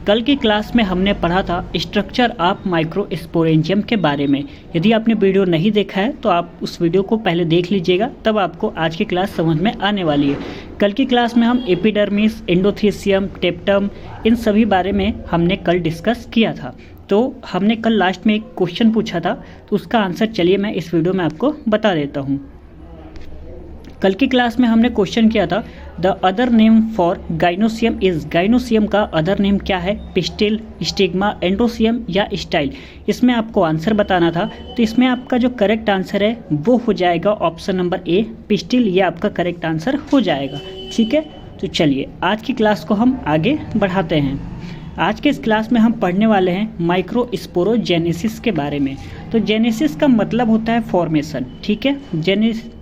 कल की क्लास में हमने पढ़ा था स्ट्रक्चर ऑफ माइक्रोस्पोरेंजियम के बारे में। यदि आपने वीडियो नहीं देखा है तो आप उस वीडियो को पहले देख लीजिएगा, तब आपको आज की क्लास समझ में आने वाली है। कल की क्लास में हम एपिडर्मिस, एंडोथीसियम, टेप्टम, इन सभी बारे में हमने कल डिस्कस किया था। तो हमने कल लास्ट में एक क्वेश्चन पूछा था, तो उसका आंसर चलिए मैं इस वीडियो में आपको बता देता हूँ। कल की क्लास में हमने क्वेश्चन किया था the other name for gynoecium is. Gynoecium का अदर नेम क्या है? पिस्टिल, स्टिग्मा, एंडोसियम या स्टाइल। इसमें आपको आंसर बताना था। तो इसमें आपका जो करेक्ट आंसर है वो हो जाएगा ऑप्शन नंबर ए, पिस्टिल। ये आपका करेक्ट आंसर हो जाएगा। ठीक है, तो चलिए आज की क्लास को हम आगे बढ़ाते हैं। आज के इस क्लास में हम पढ़ने वाले हैं माइक्रोस्पोरोजेनेसिस के बारे में। तो जेनेसिस का मतलब होता है फॉर्मेशन। ठीक है,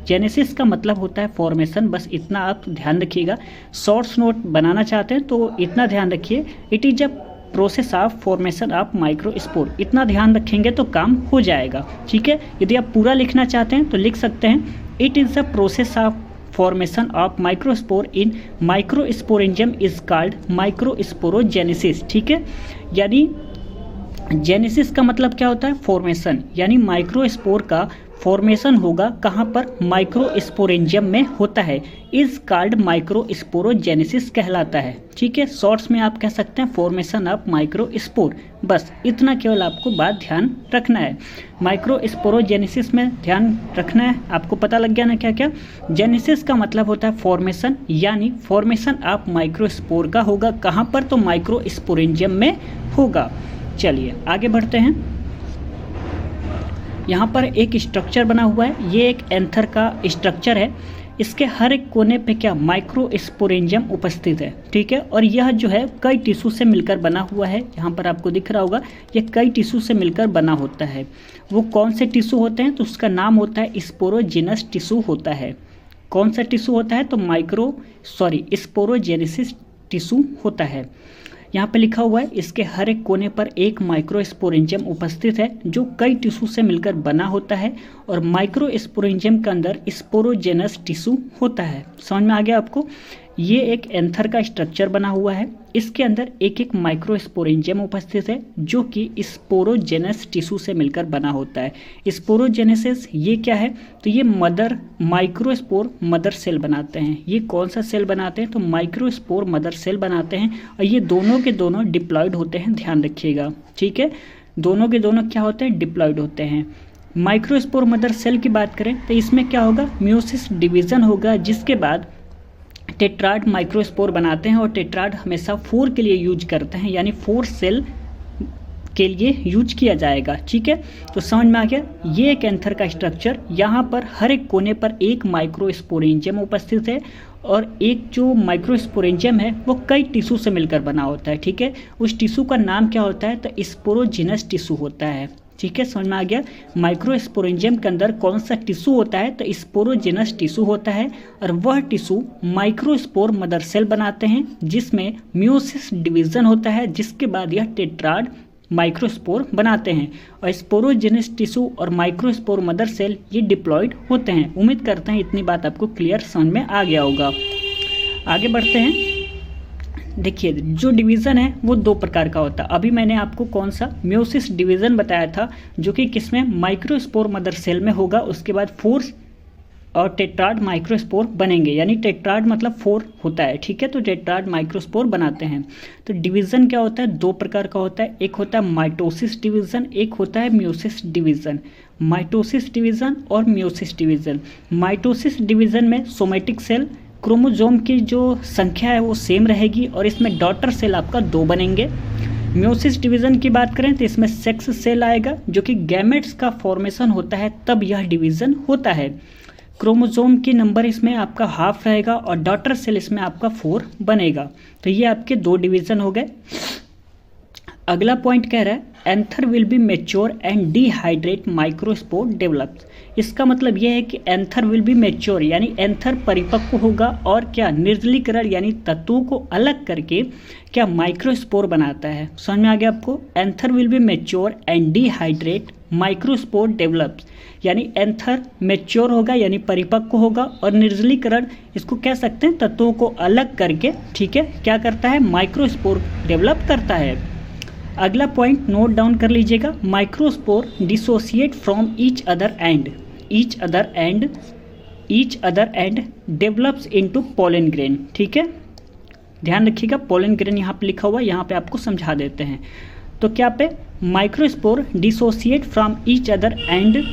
जेनेसिस का मतलब होता है फॉर्मेशन। बस इतना आप ध्यान रखिएगा। शॉर्ट्स नोट बनाना चाहते हैं तो इतना ध्यान रखिए, it is a process of formation of microspore. इतना ध्यान रखेंगे तो काम हो जाएगा। ठीक है, यदि आप पूरा लिखना चाहते हैं तो लिख सकते हैं it is a process of formation of microspore in microsporangium is called microsporogenesis। ठीक है, यानी जेनेसिस का मतलब क्या होता है? फॉर्मेशन। यानी माइक्रोस्पोर का फॉर्मेशन होगा कहाँ पर? माइक्रोस्पोरेंजियम में होता है। इज कॉल्ड माइक्रोस्पोरोजेनेसिस कहलाता है। ठीक है, शॉर्ट्स में आप कह सकते हैं फॉर्मेशन ऑफ माइक्रोस्पोर। बस इतना केवल आपको बात ध्यान रखना है। माइक्रोस्पोरोजेनेसिस में ध्यान रखना है। आपको पता लग गया ना क्या क्या? जेनेसिस का मतलब होता है फॉर्मेशन, यानी फॉर्मेशन ऑफ माइक्रोस्पोर का होगा कहाँ पर? तो माइक्रोस्पोरेंजियम में होगा। चलिए आगे बढ़ते हैं। यहाँ पर एक स्ट्रक्चर बना हुआ है। ये एक एंथर का स्ट्रक्चर है। इसके हर एक कोने पे क्या? माइक्रोस्पोरेंजियम उपस्थित है। ठीक है, और यह जो है कई टिश्यू से मिलकर बना हुआ है। यहाँ पर आपको दिख रहा होगा ये कई टिश्यू से मिलकर बना होता है। वो कौन से टिश्यू होते हैं? तो उसका नाम होता है स्पोरोजिनस टिश्यू होता है। कौन सा टिश्यू होता है? तो स्पोरोजेनेसिस टिश्यू होता है। यहाँ पे लिखा हुआ है इसके हर एक कोने पर एक माइक्रोस्पोरेंजियम उपस्थित है जो कई टिश्यू से मिलकर बना होता है, और माइक्रोस्पोरेंजियम के अंदर स्पोरोजेनस टिश्यू होता है। समझ में आ गया आपको? ये एक एंथर का स्ट्रक्चर बना हुआ है। इसके अंदर एक एक माइक्रोस्पोरेंजियम उपस्थित है जो कि स्पोरोजेनस टिश्यू से मिलकर बना होता है। स्पोरोजेनेसिस ये क्या है? तो ये माइक्रोस्पोर मदर सेल बनाते हैं। ये कौन सा सेल बनाते हैं? तो माइक्रोस्पोर मदर सेल बनाते हैं, और ये दोनों के दोनों डिप्लॉयड होते हैं। ध्यान रखिएगा। ठीक है, दोनों के दोनों क्या होते हैं? डिप्लॉयड होते हैं। माइक्रोस्पोर मदर सेल की बात करें तो इसमें क्या होगा? म्यूसिस डिवीजन होगा, जिसके बाद टेट्राड माइक्रोस्पोर बनाते हैं। और टेट्राड हमेशा 4 के लिए यूज करते हैं, यानी 4 सेल के लिए यूज किया जाएगा। ठीक है, तो समझ में आ गया। ये एक एंथर का स्ट्रक्चर। यहाँ पर हर एक कोने पर एक माइक्रोस्पोरेंजियम उपस्थित है, और एक जो माइक्रोस्पोरेंजियम है वो कई टिश्यू से मिलकर बना होता है। ठीक है, उस टिश्यू का नाम क्या होता है? तो स्पोरोजिनस टिश्यू होता है। ठीक है, समझ में आ गया। माइक्रोस्पोरेंजियम के अंदर कौन सा टिश्यू होता है? तो स्पोरोजिनस टिश्यू होता है, और वह टिश्यू माइक्रोस्पोर मदर सेल बनाते हैं जिसमें म्यूसिस डिवीजन होता है, जिसके बाद यह टेट्राड माइक्रोस्पोर बनाते हैं। और स्पोरोजिनस टिश्यू और माइक्रोस्पोर मदर सेल ये डिप्लॉयड होते हैं। उम्मीद करते हैं इतनी बात आपको क्लियर समझ में आ गया होगा। आगे बढ़ते हैं। देखिए, जो डिवीज़न है वो 2 प्रकार का होता है। अभी मैंने आपको कौन सा म्यूसिस डिवीज़न बताया था, जो कि किसमें? माइक्रोस्पोर मदर सेल में होगा। उसके बाद 4 और टेट्राड माइक्रोस्पोर बनेंगे, यानी टेट्राड मतलब 4 होता है। ठीक है, तो टेट्राड माइक्रोस्पोर बनाते हैं। तो डिवीज़न क्या होता है? 2 प्रकार का होता है। एक होता है माइटोसिस डिवीज़न, एक होता है म्यूसिस डिवीज़न। माइटोसिस डिवीज़न और म्यूसिस डिवीज़न। माइटोसिस डिवीज़न में सोमेटिक सेल, क्रोमोजोम की जो संख्या है वो सेम रहेगी, और इसमें डॉटर सेल आपका 2 बनेंगे। म्यूसिस डिवीज़न की बात करें तो इसमें सेक्स सेल आएगा, जो कि गैमेट्स का फॉर्मेशन होता है तब यह डिवीज़न होता है। क्रोमोजोम की नंबर इसमें आपका हाफ रहेगा, और डॉटर सेल इसमें आपका 4 बनेगा। तो ये आपके 2 डिवीज़न हो गए। अगला पॉइंट कह रहा है anther will be mature and dehydrate microspore develops. इसका मतलब यह है कि एंथर विल बी मेच्योर, यानी एंथर परिपक्व होगा, और क्या? निर्जलीकरण यानी तत्वों को अलग करके क्या? माइक्रोस्पोर बनाता है। समझ में आ गया आपको? Anther will be mature and dehydrate microspore develops, यानी एंथर मैच्योर होगा यानी परिपक्व होगा, और निर्जलीकरण इसको कह सकते हैं तत्वों को अलग करके, ठीक है, क्या करता है, माइक्रोस्पोर डेवलप करता है। अगला पॉइंट नोट डाउन कर लीजिएगा, microspore dissociate from each other and develops into pollen grain, ठीक है, ध्यान रखिएगा पोलन ग्रेन यहाँ पे लिखा हुआ है, यहाँ पे आपको समझा देते हैं। तो क्या पे microspore dissociate from each other and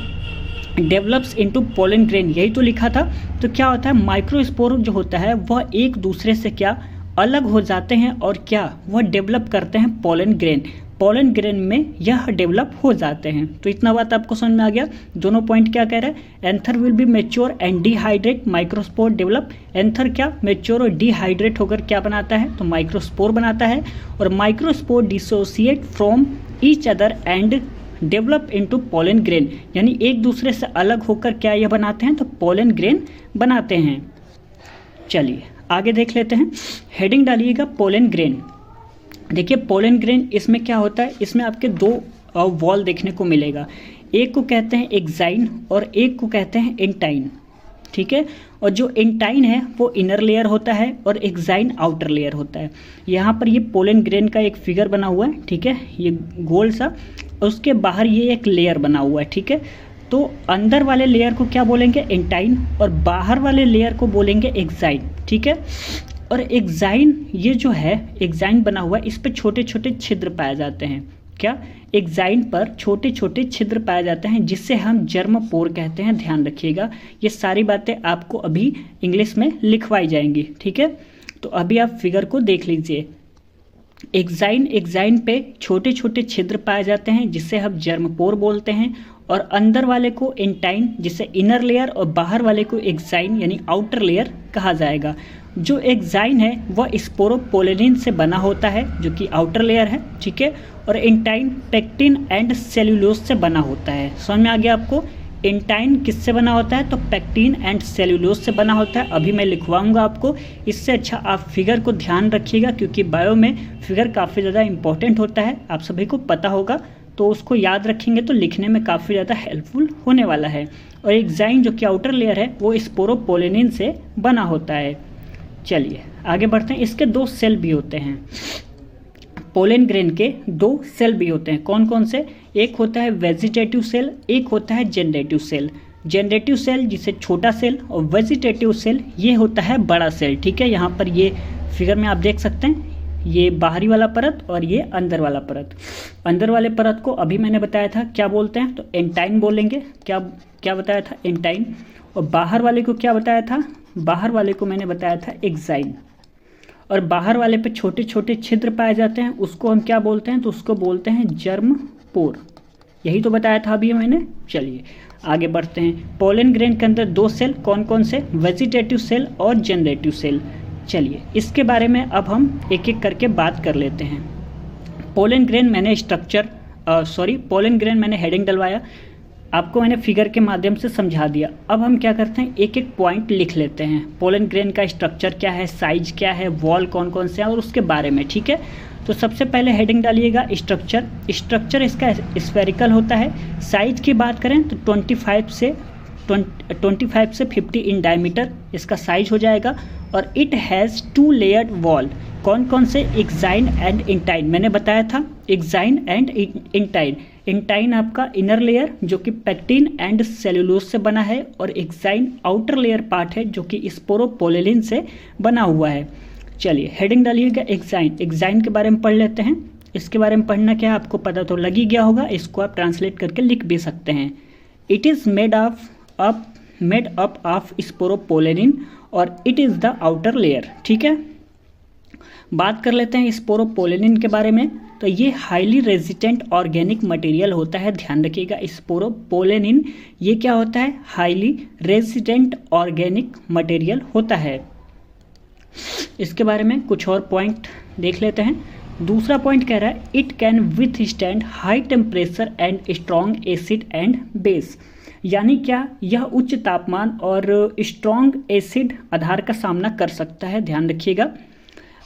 develops into pollen grain, यही तो लिखा था। तो क्या होता है, माइक्रोस्पोर जो होता है वह एक दूसरे से क्या अलग हो जाते हैं और क्या वह डेवलप करते हैं पोलन ग्रेन में यह डेवलप हो जाते हैं। तो इतना बात आपको समझ में आ गया। दोनों पॉइंट क्या कह रहा है, anther will be mature and dehydrate, microspore develop. Anther क्या मैच्योर और डिहाइड्रेट होकर क्या बनाता है, तो माइक्रोस्पोर बनाता है, और microspore dissociate from each other and develop into pollen grain, यानी एक दूसरे से अलग होकर क्या यह बनाते हैं, तो पोलन ग्रेन बनाते हैं। चलिए आगे देख लेते हैं, हेडिंग डालिएगा पोलन ग्रेन। देखिए पोलन ग्रेन इसमें क्या होता है, इसमें आपके दो वॉल देखने को मिलेगा, एक को कहते हैं एक्साइन और एक को कहते हैं इंटाइन, ठीक है। और जो इंटाइन है वो इनर लेयर होता है और एक्साइन आउटर लेयर होता है। यहाँ पर ये पोलन ग्रेन का एक फिगर बना हुआ है, ठीक है, ये गोल सा, उसके बाहर ये एक लेयर बना हुआ है, ठीक है। तो अंदर वाले लेयर को क्या बोलेंगे, इंटाइन, और बाहर वाले लेयर को बोलेंगे एक्साइन, ठीक है। और एक्साइन ये जो है, एक्साइन बना हुआ है, इस पे छोटे छोटे छिद्र पाए जाते हैं। क्या, एक्साइन पर छोटे छोटे छिद्र पाए जाते हैं जिससे हम जर्म पोर कहते हैं। ध्यान रखिएगा, ये सारी बातें आपको अभी इंग्लिश में लिखवाई जाएंगी, ठीक है। तो अभी आप फिगर को देख लीजिए, एक्साइन पे छोटे छोटे छिद्र पाए जाते हैं जिससे हम जर्मपोर बोलते हैं, और अंदर वाले को इंटाइन जिसे इनर लेयर, और बाहर वाले को एक्साइन यानी आउटर लेयर कहा जाएगा। जो एक्साइन है वह स्पोरोपोलेनिन से बना होता है जो कि आउटर लेयर है, ठीक है, और इंटाइन पेक्टिन एंड सेल्यूलोज से बना होता है। समझ में आ गया आपको, इंटाइन किससे बना होता है, तो पेक्टिन एंड सेल्यूलोज से बना होता है। अभी मैं लिखवाऊंगा आपको, इससे अच्छा आप फिगर को ध्यान रखिएगा क्योंकि बायो में फिगर काफ़ी ज़्यादा इंपॉर्टेंट होता है, आप सभी को पता होगा, तो उसको याद रखेंगे तो लिखने में काफ़ी ज़्यादा हेल्पफुल होने वाला है। और एक्साइन जो कि आउटर लेयर है वो स्पोरोपोलेनिन से बना होता है। चलिए आगे बढ़ते हैं, इसके दो सेल भी होते हैं, पोलन ग्रेन के दो सेल भी होते हैं। कौन कौन से, एक होता है वेजिटेटिव सेल, एक होता है जनरेटिव सेल। जनरेटिव सेल जिसे छोटा सेल, और वेजिटेटिव सेल ये होता है बड़ा सेल, ठीक है। यहाँ पर ये फिगर में आप देख सकते हैं, ये बाहरी वाला परत और ये अंदर वाला परत। अंदर वाले परत को अभी मैंने बताया था क्या बोलते हैं, तो एंटाइन बोलेंगे। क्या बताया था, एंटाइन। और बाहर वाले को क्या बताया था, बाहर वाले को मैंने बताया था एक्साइन। और बाहर वाले पे छोटे छोटे छिद्र पाए जाते हैं, उसको हम क्या बोलते हैं, तो उसको बोलते हैं जर्म पोर। यही तो बताया था अभी मैंने। चलिए आगे बढ़ते हैं, पोलन ग्रेन के अंदर दो सेल, कौन कौन से, वेजिटेटिव सेल और जनरेटिव सेल। चलिए इसके बारे में अब हम एक एक करके बात कर लेते हैं। पोलन ग्रेन मैंने पोलन ग्रेन मैंने हेडिंग डलवाया, आपको मैंने फिगर के माध्यम से समझा दिया। अब हम क्या करते हैं, एक एक पॉइंट लिख लेते हैं। पोलन ग्रेन का स्ट्रक्चर क्या है, साइज क्या है, वॉल कौन कौन से हैं और उसके बारे में, ठीक है। तो सबसे पहले हेडिंग डालिएगा स्ट्रक्चर इसका स्फेरिकल होता है। साइज की बात करें तो 25 से 50 इन डायमीटर इसका साइज हो जाएगा। और इट हैज़ 2 लेयर्ड वॉल, कौन कौन से, एक्साइन एंड इंटाइन। मैंने बताया था एक्साइन एंड इंटाइन। इंटाइन आपका इनर लेयर जो कि पेक्टिन एंड सेल्यूलोज से बना है, और एक्साइन आउटर लेयर पार्ट है जो कि स्पोरोपोलेनिन से बना हुआ है। चलिए हेडिंग डालिएगा एक्साइन के बारे में पढ़ लेते हैं। इसके बारे में पढ़ना क्या है आपको पता तो लग ही गया होगा, इसको आप ट्रांसलेट करके लिख भी सकते हैं। It is made up of sporopollenin और it is the outer layer, ठीक है। बात कर लेते हैं स्पोरोपोलेनिन के बारे में। तो ये हाईली रेजिस्टेंट ऑर्गेनिक मटेरियल होता है, ध्यान रखिएगा। स्पोरोपोलेनिन ये क्या होता है, हाईली रेजिस्टेंट ऑर्गेनिक मटेरियल होता है। इसके बारे में कुछ और पॉइंट देख लेते हैं। दूसरा पॉइंट कह रहा है it can withstand high temperature and strong acid and base, यानी क्या, यह उच्च तापमान और स्ट्रॉन्ग एसिड आधार का सामना कर सकता है, ध्यान रखिएगा।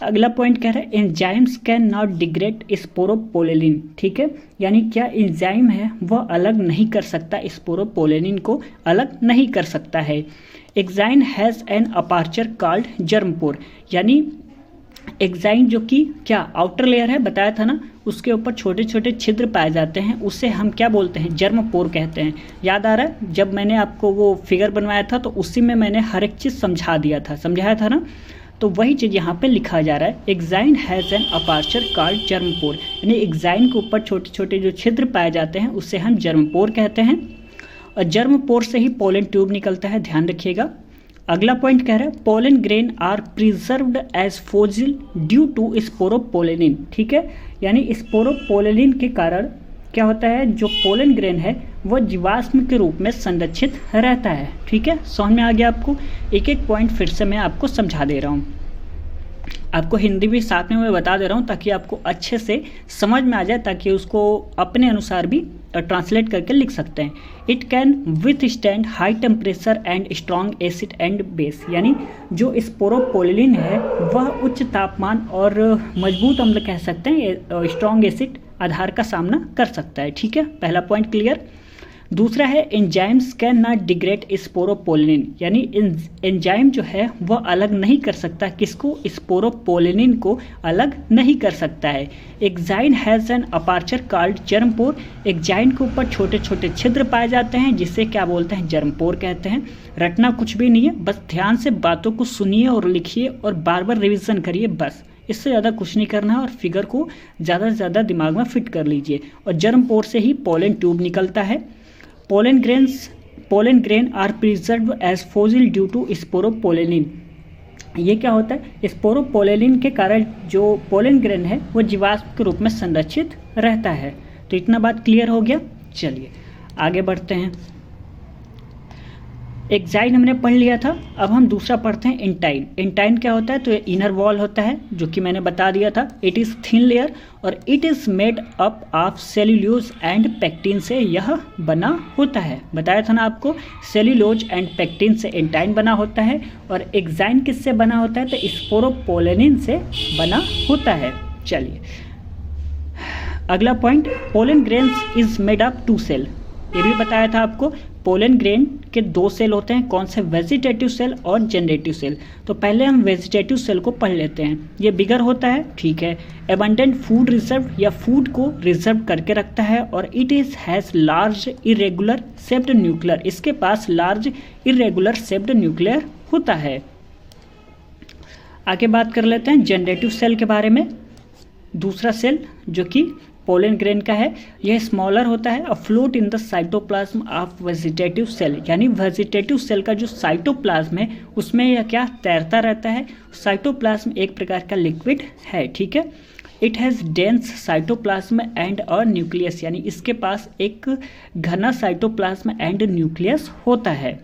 अगला पॉइंट कह रहा है enzymes can not degrade sporopollenin, ठीक है, यानी क्या एंजाइम है वह अलग नहीं कर सकता, स्पोरोपोलेनिन को अलग नहीं कर सकता है। Exine has an aperture called germ pore, यानी एग्जाइन जो कि क्या आउटर लेयर है बताया था ना, उसके ऊपर छोटे छोटे छिद्र पाए जाते हैं, उससे हम क्या बोलते हैं, जर्मपोर कहते हैं। याद आ रहा है जब मैंने आपको वो फिगर बनवाया था तो उसी में मैंने हर एक चीज़ समझाया था ना, तो वही चीज़ यहाँ पे लिखा जा रहा है। Exine has an aperture called germ pore, यानी एग्जाइन के ऊपर छोटे छोटे जो छिद्र पाए जाते हैं उससे हम जर्मपोर कहते हैं, और जर्मपोर से ही पोलन ट्यूब निकलता है, ध्यान रखिएगा। अगला पॉइंट कह रहा है pollen grain are preserved as fossil due to sporopollenin, ठीक है, यानी स्पोरोपोलेनिन के कारण क्या होता है, जो पोलन ग्रेन है वह जीवाश्म के रूप में संरक्षित रहता है, ठीक है। समझ में आ गया आपको। एक एक पॉइंट फिर से मैं आपको समझा दे रहा हूँ, आपको हिंदी भी साथ में मैं बता दे रहा हूँ ताकि आपको अच्छे से समझ में आ जाए, ताकि उसको अपने अनुसार भी ट्रांसलेट करके लिख सकते हैं। It can with stand high temperature and strong acid and base, यानी जो स्पोरोपोलिन है वह उच्च तापमान और मजबूत अम्ल कह सकते हैं, स्ट्रॉन्ग एसिड आधार का सामना कर सकता है, ठीक है। पहला पॉइंट क्लियर। दूसरा है enzymes can not degrade sporopollenin, यानी एंजाइम जो है वह अलग नहीं कर सकता, किसको, स्पोरोपोलिन को अलग नहीं कर सकता है। Exine has an aperture called germ pore, exine के ऊपर छोटे छोटे छिद्र पाए जाते हैं जिसे क्या बोलते हैं, जर्मपोर कहते हैं। रटना कुछ भी नहीं है, बस ध्यान से बातों को सुनिए और लिखिए और बार बार रिविजन करिए, बस इससे ज़्यादा कुछ नहीं करना है, और फिगर को ज़्यादा से ज़्यादा दिमाग में फिट कर लीजिए। और जर्मपोर से ही पोलन ट्यूब निकलता है। Pollen grain are preserve as fossil due to sporopollenin, ये क्या होता है, स्पोरोपोलेनिन के कारण जो पोलन ग्रेन है वो जीवाश्म के रूप में संरक्षित रहता है। तो इतना बात क्लियर हो गया। चलिए आगे बढ़ते हैं। एग्जाइन हमने पढ़ लिया था, अब हम दूसरा पढ़ते हैं इंटाइन। इंटाइन क्या होता है, तो ये इनर वॉल होता है जो कि मैंने बता दिया था। इट इज़ थिन लेयर और it is made up of cellulose and pectin से यह बना होता है। बताया था ना आपको, सेल्यूलोज एंड पेक्टिन से इंटाइन बना होता है। और एग्जाइन किससे बना होता है, तो स्पोरोपोलेनिन से बना होता है। चलिए अगला point, pollen grains is made up to cell, ये भी बताया था आपको। पोलन ग्रेन के दो सेल होते हैं, कौन से, वेजिटेटिव सेल और जनरेटिव सेल। तो पहले हम वेजिटेटिव सेल को पढ़ लेते हैं। ये बिगर होता है, ठीक है, एबंडेंट फूड रिजर्व या फूड को रिजर्व करके रखता है। और it is has large irregular shaped nuclear, इसके पास लार्ज इरेगुलर शेप्ड न्यूक्लियर होता है। आगे बात कर लेते हैं जनरेटिव सेल के बारे में। दूसरा सेल जो कि पोलन ग्रेन का है, यह स्मॉलर होता है, afloat in the cytoplasm of vegetative cell, यानी वेजिटेटिव सेल का जो साइटोप्लाज्म है उसमें यह क्या तैरता रहता है। साइटोप्लाज्म एक प्रकार का लिक्विड है, ठीक है। It has dense cytoplasm and a nucleus, यानी इसके पास एक घना साइटोप्लाज्म एंड न्यूक्लियस होता है।